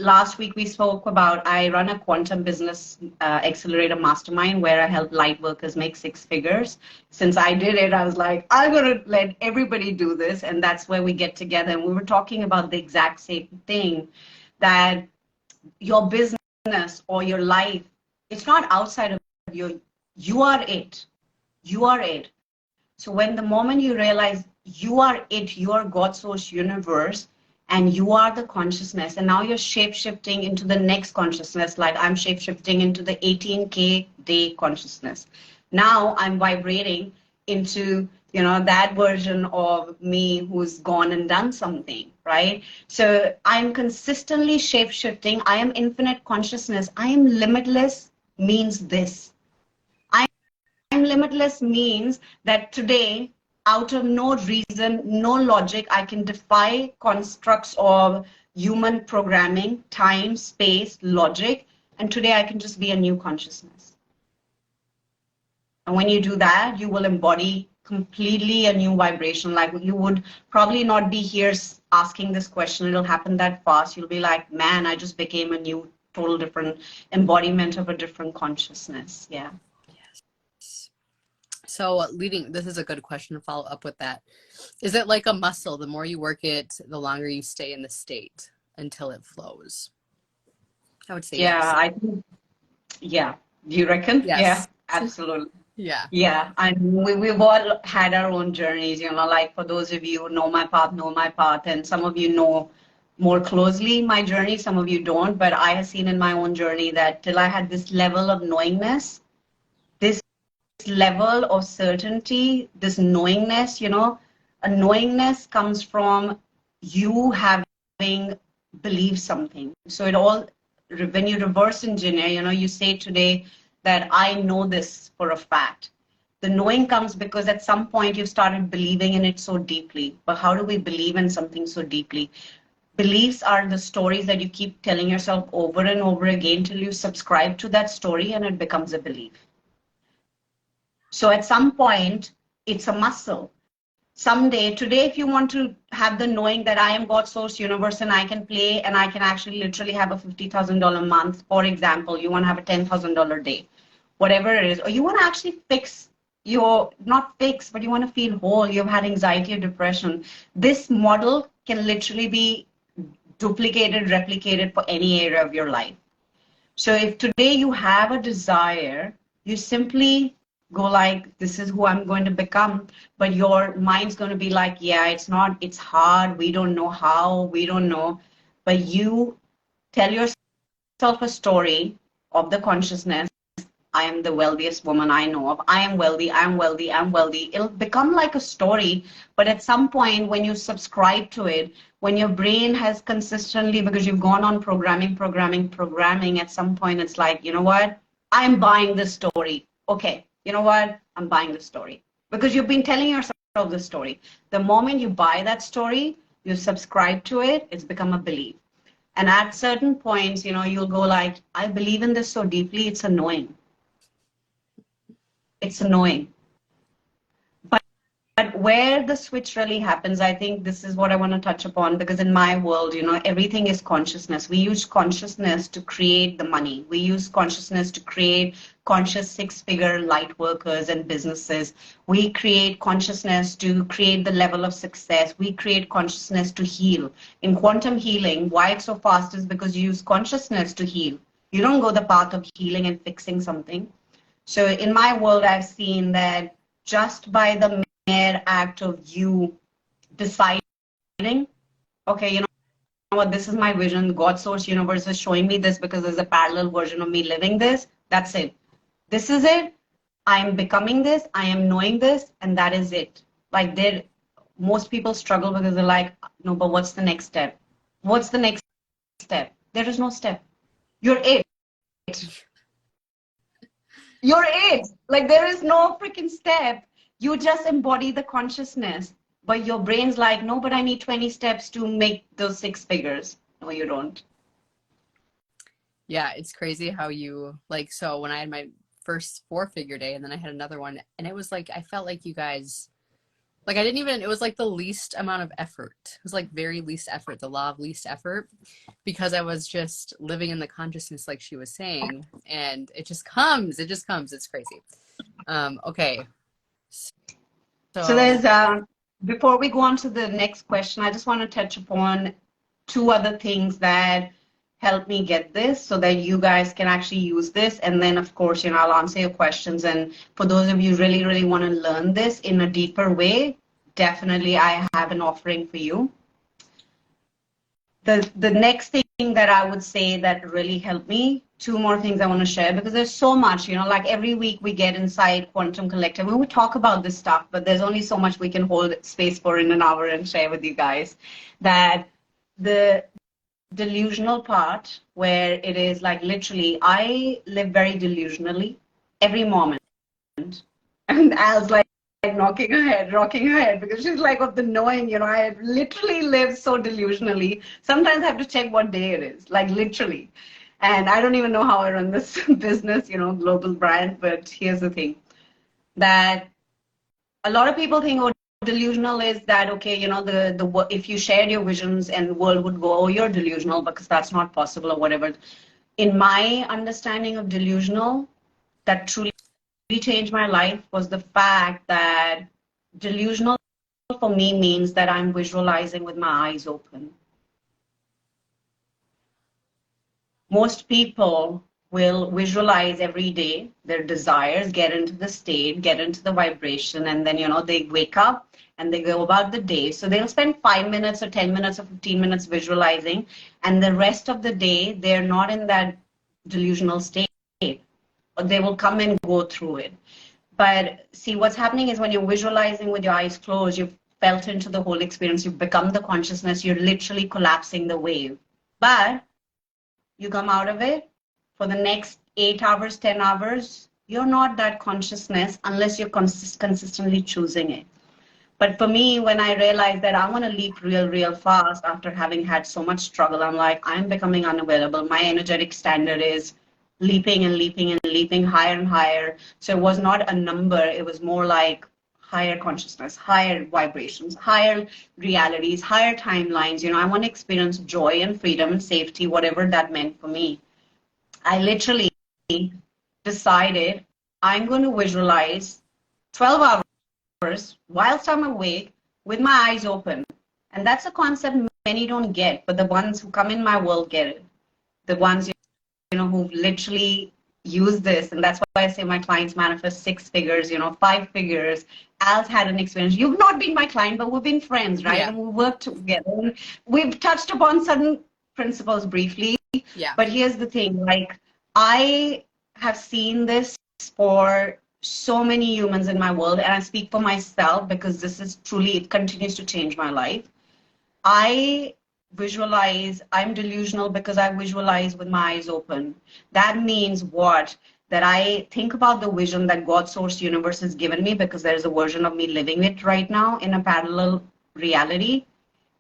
last week we spoke about, I run a quantum business accelerator mastermind where I help light workers make 6 figures. Since I did it, I was like, I'm going to let everybody do this. And that's where we get together. And we were talking about the exact same thing, that your business or your life, it's not outside of you. You are it. You are it. So when the moment you realize you are it, you are God's source universe, and you are the consciousness, and now you're shape-shifting into the next consciousness, like I'm shape-shifting into the 18K day consciousness. Now I'm vibrating into, you know, that version of me who's gone and done something, right? So I'm consistently shape-shifting. I am infinite consciousness. I am limitless means this. I'm limitless means that today, out of no reason, no logic, I can defy constructs of human programming, time, space, logic, and today I can just be a new consciousness. And when you do that, you will embody completely a new vibration. Like, you would probably not be here asking this question. It'll happen that fast. You'll be like, man, I just became a new, total different embodiment of a different consciousness. Yeah. So this is a good question to follow up with that. Is it like a muscle? The more you work it, the longer you stay in the state until it flows? I would say yeah, yes. I think, yeah. Do you reckon? Yes. Yeah, absolutely. Yeah. Yeah, and we've all had our own journeys, you know, like for those of you who know my path, and some of you know more closely my journey, some of you don't, but I have seen in my own journey that till I had this level of knowingness, this level of certainty, this knowingness, you know, a knowingness comes from you having believed something. So it all, when you reverse engineer, you know, you say today that I know this for a fact. The knowing comes because at some point you've started believing in it so deeply. But how do we believe in something so deeply? beliefs are the stories that you keep telling yourself over and over again till you subscribe to that story and it becomes a belief. So at some point, it's a muscle. Someday, today, if you want to have the knowing that I am God's source universe and I can play and I can actually literally have a $50,000 month, for example, you want to have a $10,000 day, whatever it is, or you want to actually fix your, not fix, but you want to feel whole, you've had anxiety or depression, this model can literally be duplicated, replicated for any area of your life. So if today you have a desire, you simply go like, this is who I'm going to become, but your mind's going to be like, yeah, it's hard, we don't know how, we don't know, but you tell yourself a story of the consciousness, I am the wealthiest woman I know of, I am wealthy, I'm wealthy, I'm wealthy. It'll become like a story, but at some point when you subscribe to it, when your brain has consistently, because you've gone on programming, at some point it's like, you know what, I'm buying this story. Okay, you know what, I'm buying the story. Because you've been telling yourself the story. The moment you buy that story, you subscribe to it, it's become a belief. And at certain points, you'll go like, I believe in this so deeply, it's annoying. It's annoying. But where the switch really happens, I think this is what I want to touch upon, because in my world, everything is consciousness. We use consciousness to create the money. We use consciousness to create conscious six-figure light workers and businesses. We create consciousness to create the level of success. We create consciousness to heal. In quantum healing, why it's so fast is because you use consciousness to heal. You don't go the path of healing and fixing something. So in my world, I've seen that just by the mere act of you deciding, okay, you know what, this is my vision, God source universe is showing me this because there's a parallel version of me living this, that's it. This is it. I am becoming this, I am knowing this, and that is it. Like most people struggle because they're like, no, but what's the next step? What's the next step? There is no step. You're it. You're it. Like there is no freaking step. You just embody the consciousness. But your brain's like, no, but I need 20 steps to make those six figures. No, you don't. Yeah, it's crazy how you, like, so when I had my first 4-figure day and then I had another one, and it was like, I felt like you guys, like I didn't even, it was like the least amount of effort. It was like very least effort, the law of least effort, because I was just living in the consciousness like she was saying, and it just comes, it's crazy. Okay. So there's, before we go on to the next question, I just want to touch upon two other things that help me get this so that you guys can actually use this. And then, of course, I'll answer your questions. And for those of you who really, really want to learn this in a deeper way, definitely I have an offering for you. The next thing that I would say that really helped me, two more things I want to share, because there's so much, like every week we get inside Quantum Collective and we talk about this stuff, but there's only so much we can hold space for in an hour and share with you guys. That the delusional part, where it is like literally, I live very delusionally every moment. And Al's like rocking her head, because she's like of the knowing, I literally live so delusionally. Sometimes I have to check what day it is, like literally. And I don't even know how I run this business, global brand, but here's the thing. That a lot of people think, oh, delusional is that, okay, if you shared your visions and the world would go, oh, you're delusional, because that's not possible or whatever. In my understanding of delusional, that truly changed my life was the fact that delusional for me means that I'm visualizing with my eyes open. Most people will visualize every day their desires, get into the state, get into the vibration, and then, they wake up and they go about the day. So they'll spend 5 minutes or 10 minutes or 15 minutes visualizing, and the rest of the day, they're not in that delusional state. They will come and go through it. But see, what's happening is when you're visualizing with your eyes closed, you've felt into the whole experience, you've become the consciousness, you're literally collapsing the wave. But you come out of it for the next 8 hours, 10 hours, you're not that consciousness unless you're consistently choosing it. But for me, when I realized that I want to leap real fast after having had so much struggle, I'm like, I'm becoming unavailable. My energetic standard is leaping and leaping and leaping higher and higher. So it was not a number. It was more like higher consciousness, higher vibrations, higher realities, higher timelines. I want to experience joy and freedom and safety, whatever that meant for me. I literally decided I'm going to visualize 12 hours whilst I'm awake with my eyes open. And that's a concept many don't get, but the ones who come in my world get it. The ones, who've literally used this. And that's why I say my clients manifest 6 figures, 5 figures. Al's had an experience. You've not been my client, but we've been friends, right? Yeah. And we worked together. And we've touched upon certain principles briefly. Yeah. But here's the thing, like, I have seen this for so many humans in my world, and I speak for myself because this is truly, it continues to change my life. I visualize, I'm delusional because I visualize with my eyes open. That means what? That I think about the vision that God source universe has given me, because there's a version of me living it right now in a parallel reality.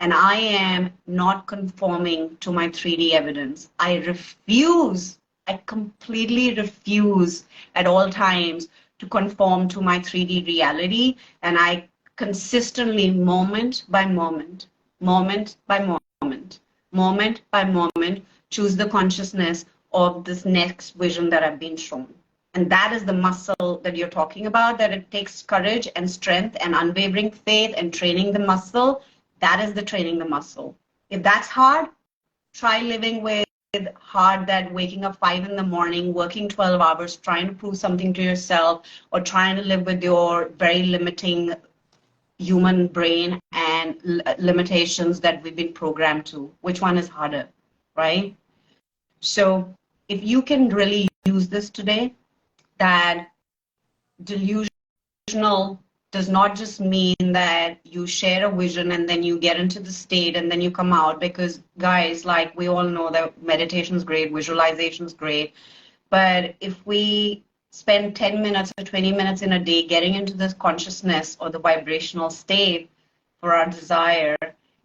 And I am not conforming to my 3D evidence. I completely refuse at all times to conform to my 3D reality. And I consistently, moment by moment, moment by moment, moment by moment, choose the consciousness of this next vision that I've been shown. And that is the muscle that you're talking about, that it takes courage and strength and unwavering faith and training the muscle. That is the training the muscle. If that's hard, try living with hard, that waking up 5 in the morning, working 12 hours, trying to prove something to yourself, or trying to live with your very limiting human brain and limitations that we've been programmed to. Which one is harder, right? So if you can really use this today, that delusional does not just mean that you share a vision and then you get into the state and then you come out, because guys, like, we all know that meditation is great, visualization is great, but if we spend 10 minutes or 20 minutes in a day getting into this consciousness or the vibrational state for our desire,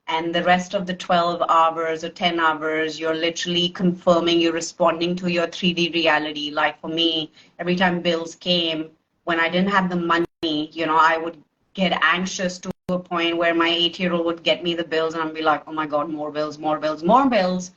and the rest of the 12 hours or 10 hours, you're literally confirming, you're responding to your 3D reality. Like for me, every time bills came, when I didn't have the money, I would get anxious to a point where my 8-year-old would get me the bills and I'd be like, oh my God, more bills, more bills, more bills,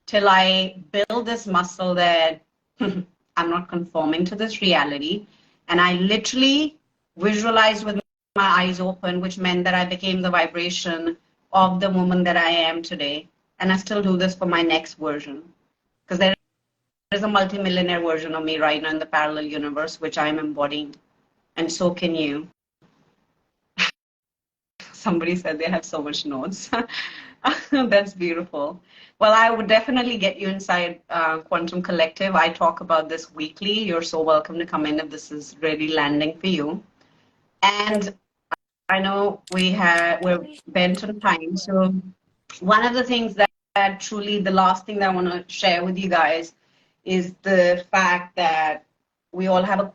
till I build this muscle that I'm not conforming to this reality. And I literally visualized with my eyes open, which meant that I became the vibration of the woman that I am today. And I still do this for my next version, because there is a multimillionaire version of me right now in the parallel universe, which I'm embodying. And so can you. Somebody said they have so much notes. That's beautiful. Well, I would definitely get you inside Quantum Collective. I talk about this weekly. You're so welcome to come in if this is really landing for you. And I know we're bent on time. So one of the things that truly, the last thing that I want to share with you guys is the fact that we all have a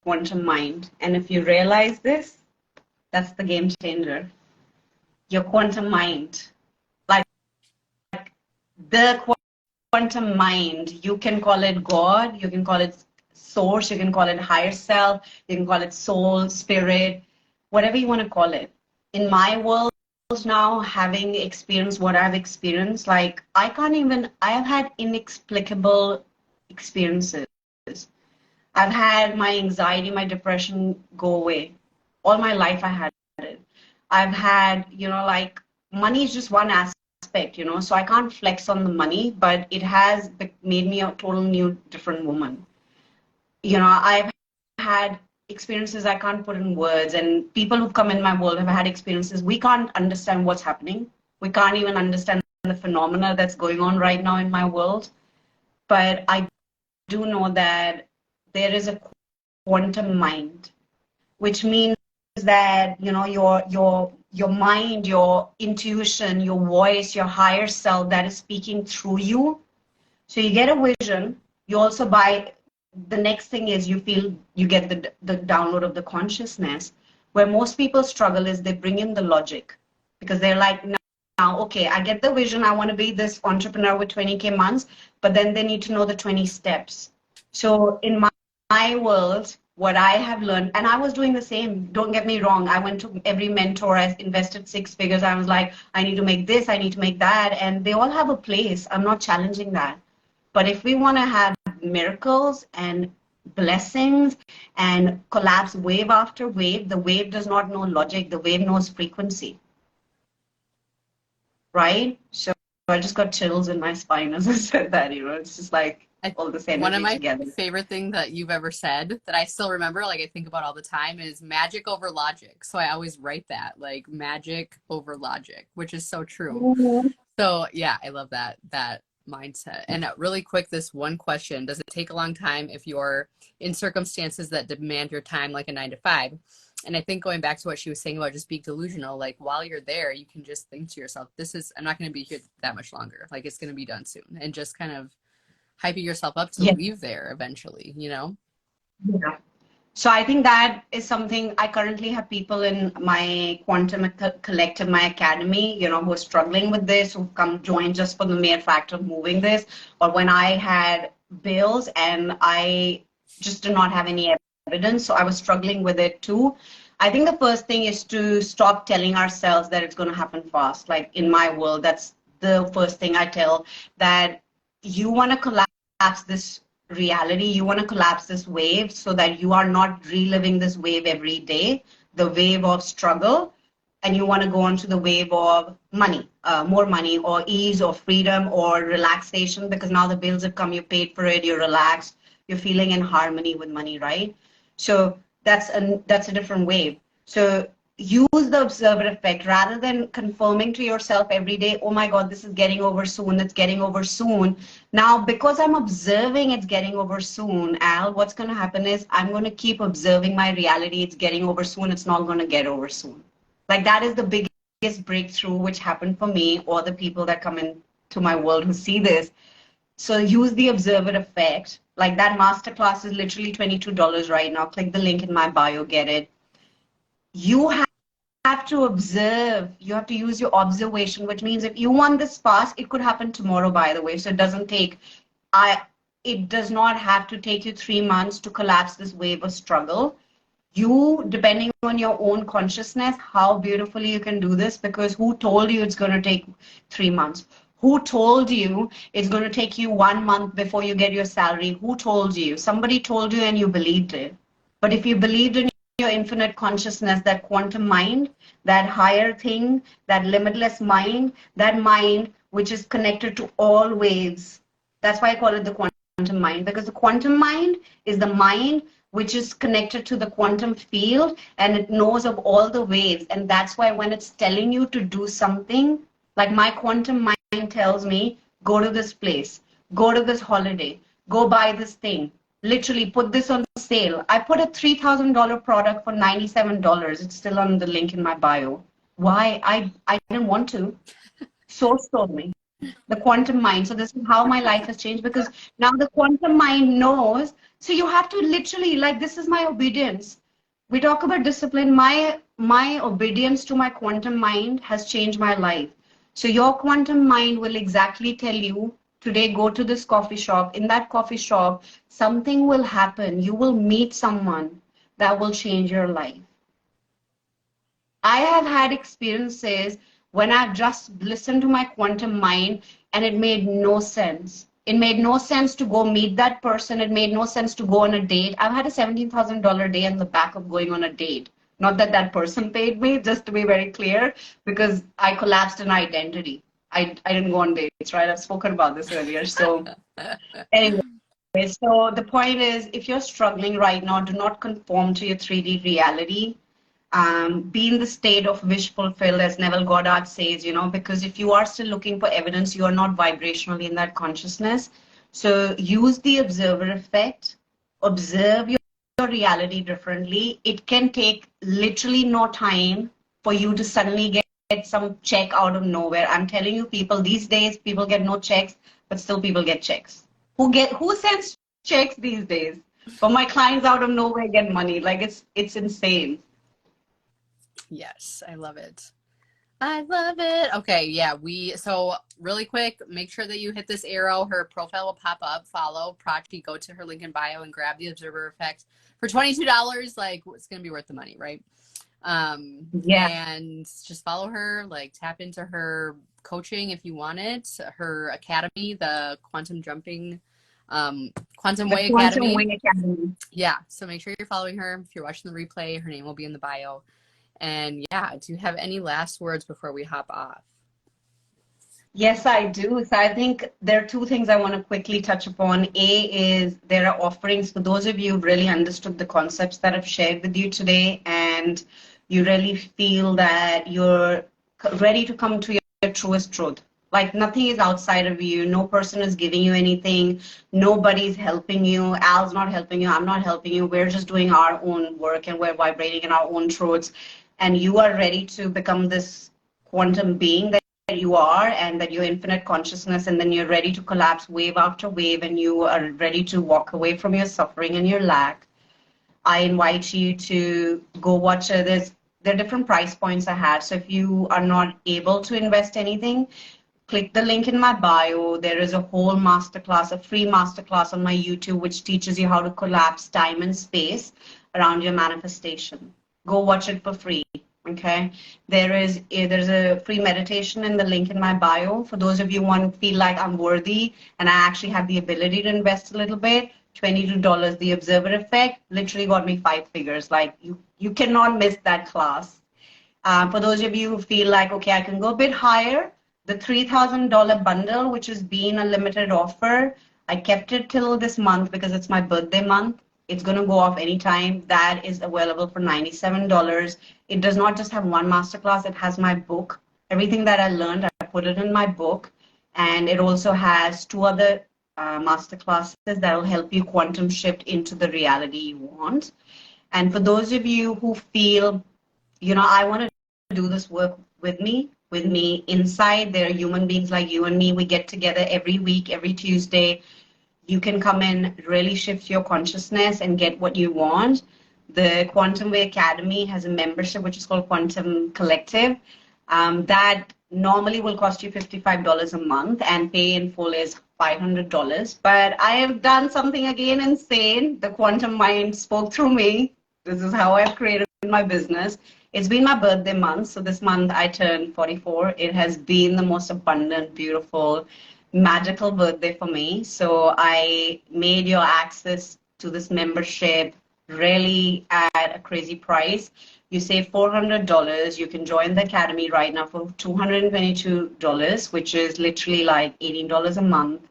quantum mind. And if you realize this, that's the game changer. Your quantum mind. Like the quantum mind, you can call it God, you can call it source, you can call it higher self, you can call it soul, spirit, whatever you want to call it. In my world now, having experienced what I've experienced, like I have had inexplicable experiences. I've had my anxiety, my depression go away. All my life I had it. I've had, like, money is just one aspect, so I can't flex on the money, but it has made me a total new, different woman. I've had experiences I can't put in words, and people who've come in my world have had experiences. We can't understand what's happening. We can't even understand the phenomena that's going on right now in my world. But I do know that there is a quantum mind, which means that, your mind, your intuition, your voice, your higher self that is speaking through you. So you get a vision. You also the next thing is you get the download of the consciousness. Where most people struggle is they bring in the logic because they're like, now, okay, I get the vision. I want to be this entrepreneur with 20K months, but then they need to know the 20 steps. So in my world, what I have learned, and I was doing the same, don't get me wrong. I went to every mentor. I invested 6 figures. I was like, I need to make this. I need to make that. And they all have a place. I'm not challenging that. But if we want to have miracles and blessings and collapse wave after wave, the wave does not know logic. The wave knows frequency. Right? So I just got chills in my spine as I said that, it's just like all this energy One of my together. favorite things that you've ever said that I still remember, like I think about all the time, is magic over logic. So I always write that, like magic over logic, which is so true. Mm-hmm. So yeah, I love that mindset. And really quick, this one question: does it take a long time if you're in circumstances that demand your time, like a 9 to 5? And I think going back to what she was saying about just being delusional, like while you're there, you can just think to yourself, I'm not going to be here that much longer. Like it's going to be done soon. And just kind of hyping yourself up to leave there eventually, Yeah. So I think that is something I currently have people in my quantum collective, my academy, who are struggling with this, who've come join just for the mere fact of moving this. Or when I had bills and I just did not have any evidence, so I was struggling with it too. I think the first thing is to stop telling ourselves that it's going to happen fast. Like in my world, that's the first thing I tell, that you want to collapse this reality, you want to collapse this wave so that you are not reliving this wave every day, the wave of struggle, and you want to go on to the wave of money, more money or ease or freedom or relaxation, because now the bills have come, you paid for it, you're relaxed, you're feeling in harmony with money, right? So that's a different wave. So use the observer effect rather than confirming to yourself every day, oh my God, this is getting over soon, it's getting over soon. Now, because I'm observing it's getting over soon, Al, what's going to happen is I'm going to keep observing my reality. It's getting over soon. It's not going to get over soon. Like that is the biggest breakthrough which happened for me or the people that come into my world who see this. So use the observer effect. Like that masterclass is literally $22 right now. Click the link in my bio, get it. You have to observe. You have to use your observation, which means if you want this fast, it could happen tomorrow, by the way. So it doesn't take, it does not have to take you 3 months to collapse this wave of struggle. You, depending on your own consciousness, how beautifully you can do this, because who told you it's going to take 3 months? Who told you it's going to take you 1 month before you get your salary? Who told you? Somebody told you and you believed it. But if you believed in your infinite consciousness, that quantum mind, that higher thing, that limitless mind, that mind which is connected to all waves, that's why I call it the quantum mind, because the quantum mind is the mind which is connected to the quantum field and it knows of all the waves. And that's why when it's telling you to do something, like my quantum mind tells me, go to this place, go to this holiday, go buy this thing, literally put this on sale. I put a $3,000 product for $97. It's still on the link in my bio. Why? I didn't want to. Source told me. The quantum mind. So this is how my life has changed, because now the quantum mind knows. So you have to literally, like, this is my obedience. We talk about discipline. My obedience to my quantum mind has changed my life. So your quantum mind will exactly tell you, today go to this coffee shop. In that coffee shop, something will happen. You will meet someone that will change your life. I have had experiences when I've just listened to my quantum mind and it made no sense. It made no sense to go meet that person. It made no sense to go on a date. I've had a $17,000 day in the back of going on a date. Not that that person paid me, just to be very clear, because I collapsed in identity. I didn't go on dates, right? I've spoken about this earlier. So anyway, so the point is, if you're struggling right now, do not conform to your 3D reality. Be in the state of wish fulfilled, as Neville Goddard says, because if you are still looking for evidence, you are not vibrationally in that consciousness. So use the observer effect, observe your reality differently. It can take literally no time for you to suddenly get some check out of nowhere. I'm telling you, people, these days, people get no checks, but still people get checks. Who sends checks these days? But my clients out of nowhere get money. Like it's insane. Yes, I love it. I love it. Okay, yeah, so really quick, make sure that you hit this arrow. Her profile will pop up. Follow Prachi, go to her link in bio and grab the Observer Effect for $22. Like, it's gonna be worth the money, right? Yeah. And just follow her, like tap into her coaching if you want it, her academy, the quantum jumping, Quantum The Way Quantum Academy. Way Academy. Yeah, so make sure you're following her. If you're watching the replay, her name will be in the bio. And yeah, do you have any last words before we hop off? Yes, I do. So I think there are two things I want to quickly touch upon. A is there are offerings for those of you who really understood the concepts that I've shared with you today, and you really feel that you're ready to come to your truest truth. Like nothing is outside of you. No person is giving you anything. Nobody's helping you. Al's not helping you. I'm not helping you. We're just doing our own work and we're vibrating in our own truths. And you are ready to become this quantum being that you are, and that you're infinite consciousness, and then you're ready to collapse wave after wave, and you are ready to walk away from your suffering and your lack. I invite you to go watch there are different price points I have. So if you are not able to invest anything, click the link in my bio. There is a whole masterclass, a free masterclass on my YouTube, which teaches you how to collapse time and space around your manifestation. Go watch it for free. Okay. There's a free meditation in the link in my bio. For those of you who want to feel like I'm worthy and I actually have the ability to invest a little bit, $22. The Observer Effect literally got me 5 figures. Like you cannot miss that class. For those of you who feel like, okay, I can go a bit higher, the $3,000 bundle, which has been a limited offer, I kept it till this month because it's my birthday month. It's going to go off anytime. That is available for $97. It does not just have one masterclass, it has my book. Everything that I learned, I put it in my book. And it also has 2 other masterclasses that will help you quantum shift into the reality you want. And for those of you who feel, I want to do this work with me inside. There are human beings like you and me. We get together every week, every Tuesday. You can come in, really shift your consciousness and get what you want. The Quantum Way Academy has a membership which is called Quantum Collective. That normally will cost you $55 a month, and pay in full is $500. But I have done something again insane. The quantum mind spoke through me. This is how I've created my business. It's been my birthday month, so this month I turned 44. It has been the most abundant, beautiful, magical birthday for me. So I made your access to this membership really at a crazy price. You save $400. You can join the academy right now for $222, which is literally like $18 a month,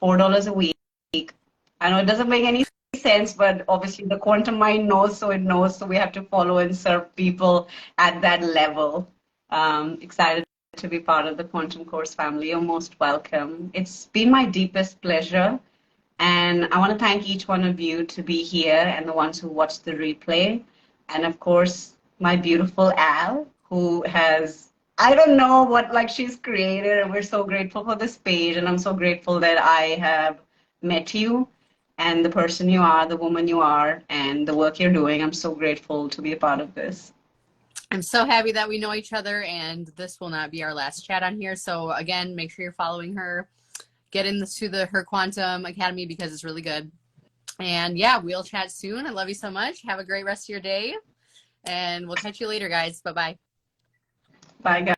$4 a week. I know it doesn't make any sense, but obviously the quantum mind knows, so it knows. So we have to follow and serve people at that level. Excited to be part of the Quantum Course family. You're most welcome. It's been my deepest pleasure. And I want to thank each one of you to be here and the ones who watched the replay. And of course, my beautiful Al, who has, I don't know what like she's created. And we're so grateful for this page. And I'm so grateful that I have met you and the person you are, the woman you are, and the work you're doing. I'm so grateful to be a part of this. I'm so happy that we know each other, and this will not be our last chat on here. So again, make sure you're following her. Get into her Quantum Academy because it's really good. And yeah, we'll chat soon. I love you so much. Have a great rest of your day. And we'll catch you later, guys. Bye-bye. Bye, guys.